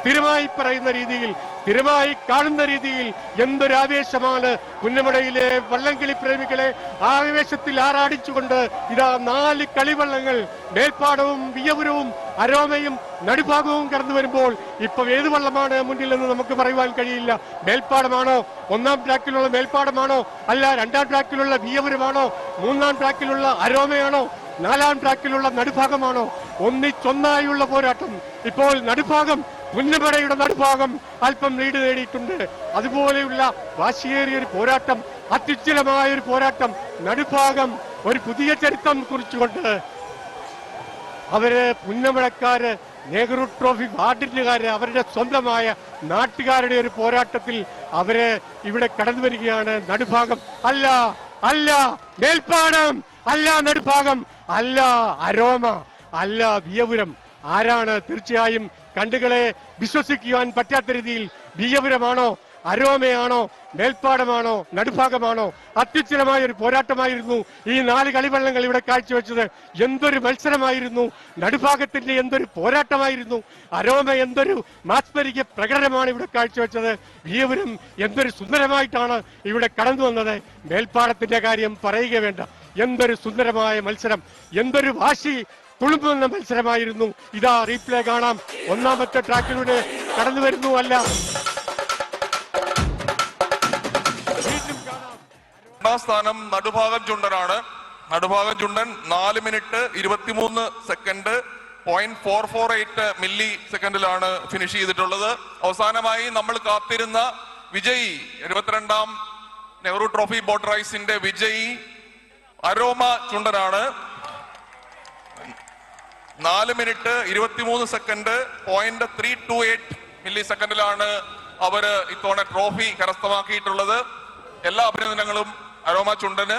സ്ഥിരമായി പറയുന്ന രീതിയിൽ, സ്ഥിരമായി കാണുന്ന രീതിയിൽ എന്തൊരു ആവേശമാണ് പുന്നമടയിലെ വള്ളംകളി പ്രേമികളെ ആവേശത്തിൽ ആറാടിച്ചുകൊണ്ട് ഇതാ 4 കളിവള്ളങ്ങൾ മേൽപ്പാടവും വിയ്യപുരവും അരോമയും നടുഭാഗവും കടന്നു വരുമ്പോൾ ഇപ്പൊ ഏത് വള്ളമാണ് മുന്നിൽ എന്ന് നമുക്ക് പറയുവാൻ കഴിയില്ല. മേൽപ്പാടമാണോ, 1-ാം ട്രാക്കിലുള്ള മേൽപ്പാടമാണോ, അല്ല 2-ാം ട്രാക്കിലുള്ള വിയ്യപുരമാണോ, 3-ാം ട്രാക്കിലുള്ള അരോമയാണോ, 4-ാം ട്രാക്കിലുള്ള നടുഭാഗമാണോ? ഒന്നിച്ചൊന്നായുള്ള പോരാട്ടം. ഇപ്പോൾ നടുഭാഗം, പുന്നമടയുടെ നടുഭാഗം അല്പം ലീഡ് നേടിയിട്ടുണ്ട്. അതുപോലെയുള്ള വാശിയേറിയ ഒരു പോരാട്ടം, അത്യുജ്വലമായ ഒരു പോരാട്ടം. നടുഭാഗം ഒരു പുതിയ ചരിത്രം കുറിച്ചുകൊണ്ട് അവര് പുന്നമടക്കാര് നെഹ്റു ട്രോഫി വാർഡിനുകാര് അവരുടെ സ്വന്തമായ നാട്ടുകാരുടെ ഒരു പോരാട്ടത്തിൽ അവര് ഇവിടെ കടന്നു വരികയാണ്. നടുഭാഗം അല്ല, അല്ല മേൽപ്പാടം, അല്ല നടുഭാഗം, അല്ല അരോമ, അല്ല വിയ്യപുരം. ആരാണ്? തീർച്ചയായും കണ്ടുകളെ വിശ്വസിക്കുവാൻ പറ്റാത്ത രീതിയിൽ വിയ്യപുരമാണോ, അരോമയാണോ, മേൽപ്പാടമാണോ, നടുഭാഗമാണോ? അത്യുജ്വലമായ ഒരു പോരാട്ടമായിരുന്നു ഈ 4 കളിവള്ളങ്ങൾ ഇവിടെ കാഴ്ചവെച്ചത്. എന്തൊരു മത്സരമായിരുന്നു! നടുഭാഗത്തിന്റെ എന്തൊരു പോരാട്ടമായിരുന്നു! അരോമ എന്തൊരു മാസ്മരിക പ്രകടനമാണ് ഇവിടെ കാഴ്ചവെച്ചത്! വിയ്യപുരം എന്തൊരു സുന്ദരമായിട്ടാണ് ഇവിടെ കടന്നു വന്നത്! മേൽപ്പാടത്തിന്റെ കാര്യം പറയുക വേണ്ട. എന്തൊരു സുന്ദരമായ മത്സരം, എന്തൊരു വാശി തുളുമ്പുന്ന മത്സരമായിരുന്നു. ഇതാ റീപ്ലേ കാണാം. 1-ാമത്തെ ട്രാക്കിലൂടെ കടന്നു വരുന്നു. അല്ല, സ്ഥാനം നടുഭാഗം ചുണ്ടനാണ്. നടുഭാഗം ചുണ്ടൻ 4 മിനിറ്റ് 23 സെക്കൻഡ് 0.448 മില്ലി സെക്കൻഡിലാണ് ഫിനിഷ് ചെയ്തിട്ടുള്ളത്. അവസാനമായി നമ്മൾ കാത്തിരുന്ന വിജയി, 22-ാം നെഹ്റു ട്രോഫി ബോട്ട് റൈസിന്റെ വിജയി അരോമ ചുണ്ടനാണ്. 4 മിനിറ്റ് 23 സെക്കൻഡ് 0.328 മില്ലി സെക്കൻഡിലാണ് അവര് ഇത്തവണ ട്രോഫി കരസ്ഥമാക്കിയിട്ടുള്ളത്. എല്ലാ അഭിനന്ദനങ്ങളും അരോമ ചുണ്ടന്.